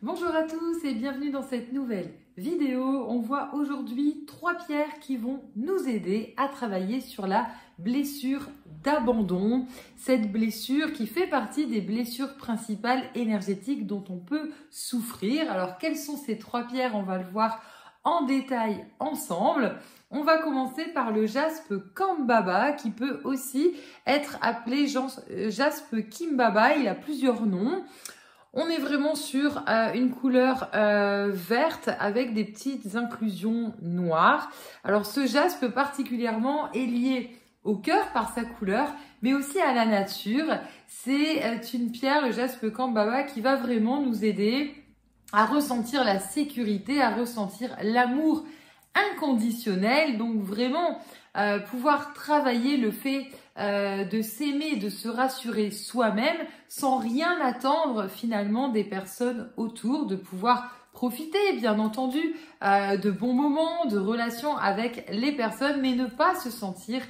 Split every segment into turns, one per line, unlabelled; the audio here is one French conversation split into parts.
Bonjour à tous et bienvenue dans cette nouvelle vidéo. On voit aujourd'hui 3 pierres qui vont nous aider à travailler sur la blessure d'abandon. Cette blessure qui fait partie des blessures principales énergétiques dont on peut souffrir. Alors quelles sont ces 3 pierres? On va le voir en détail ensemble. On va commencer par le jaspe Kambaba qui peut aussi être appelé jaspe Kimbaba. Il a plusieurs noms. On est vraiment sur une couleur verte avec des petites inclusions noires. Alors ce jaspe particulièrement est lié au cœur par sa couleur, mais aussi à la nature. C'est une pierre, le jaspe Kambaba, qui va vraiment nous aider à ressentir la sécurité, à ressentir l'amour inconditionnel. Donc vraiment pouvoir travailler le fait de s'aimer, de se rassurer soi-même sans rien attendre finalement des personnes autour, de pouvoir profiter bien entendu de bons moments, de relations avec les personnes, mais ne pas se sentir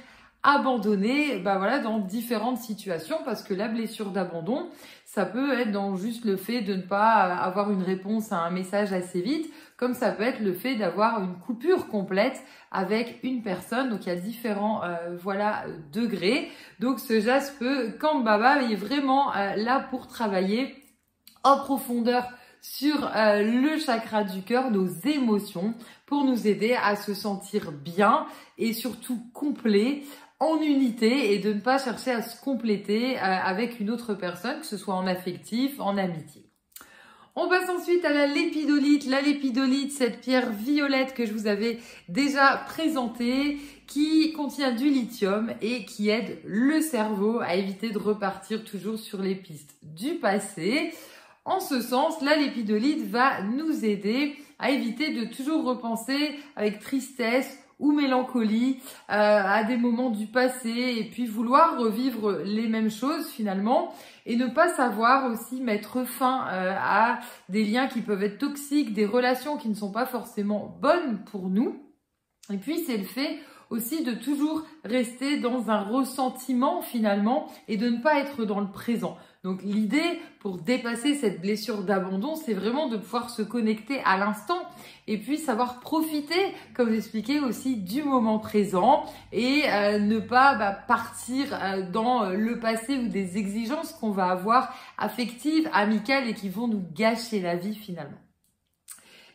abandonné dans différentes situations, parce que la blessure d'abandon, ça peut être dans juste le fait de ne pas avoir une réponse à un message assez vite, comme ça peut être le fait d'avoir une coupure complète avec une personne. Donc il y a différents degrés. Donc ce jaspe Kambaba est vraiment là pour travailler en profondeur sur le chakra du cœur, nos émotions, pour nous aider à se sentir bien et surtout complet, en unité, et de ne pas chercher à se compléter avec une autre personne, que ce soit en affectif, en amitié. On passe ensuite à la lépidolite. La lépidolite, cette pierre violette que je vous avais déjà présentée, qui contient du lithium et qui aide le cerveau à éviter de repartir toujours sur les pistes du passé. En ce sens, la lépidolite va nous aider à éviter de toujours repenser avec tristesse ou mélancolie à des moments du passé, et puis vouloir revivre les mêmes choses finalement, et ne pas savoir aussi mettre fin à des liens qui peuvent être toxiques, des relations qui ne sont pas forcément bonnes pour nous. Et puis c'est le fait aussi de toujours rester dans un ressentiment finalement et de ne pas être dans le présent. Donc l'idée pour dépasser cette blessure d'abandon, c'est vraiment de pouvoir se connecter à l'instant et puis savoir profiter, comme j'expliquais aussi, du moment présent, et ne pas partir dans le passé ou des exigences qu'on va avoir affectives, amicales, et qui vont nous gâcher la vie finalement.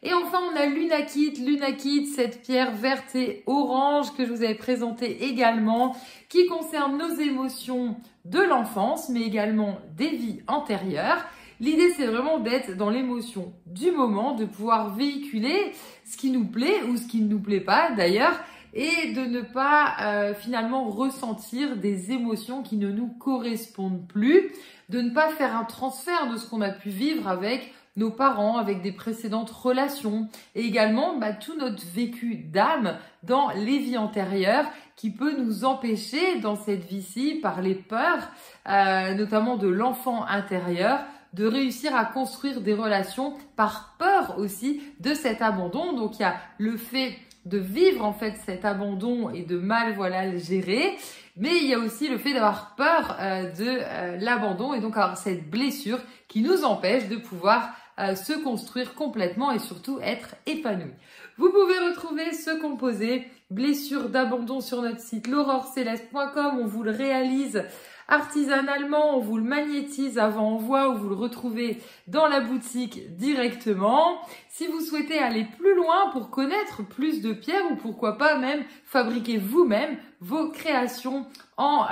Et enfin, on a l'unakite. L'unakite, cette pierre verte et orange que je vous avais présentée également, qui concerne nos émotions de l'enfance, mais également des vies antérieures. L'idée, c'est vraiment d'être dans l'émotion du moment, de pouvoir véhiculer ce qui nous plaît ou ce qui ne nous plaît pas d'ailleurs, et de ne pas finalement ressentir des émotions qui ne nous correspondent plus, de ne pas faire un transfert de ce qu'on a pu vivre avec nos parents, avec des précédentes relations, et également tout notre vécu d'âme dans les vies antérieures qui peut nous empêcher dans cette vie-ci, par les peurs, notamment de l'enfant intérieur, de réussir à construire des relations par peur aussi de cet abandon. Donc il y a le fait de vivre en fait cet abandon et de mal le gérer, mais il y a aussi le fait d'avoir peur de l'abandon, et donc avoir cette blessure qui nous empêche de pouvoir se construire complètement et surtout être épanoui. Vous pouvez retrouver ce composé blessure d'abandon sur notre site l'aurorecéleste.com. On vous le réalise artisanalement, on vous le magnétise avant envoi, ou vous le retrouvez dans la boutique directement. Si vous souhaitez aller plus loin pour connaître plus de pierres, ou pourquoi pas même fabriquer vous-même vos créations en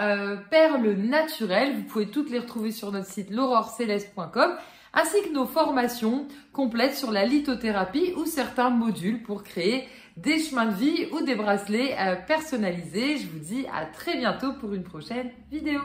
perles naturelles, vous pouvez toutes les retrouver sur notre site l'aurorecéleste.com, ainsi que nos formations complètes sur la lithothérapie ou certains modules pour créer des chemins de vie ou des bracelets personnalisés. Je vous dis à très bientôt pour une prochaine vidéo.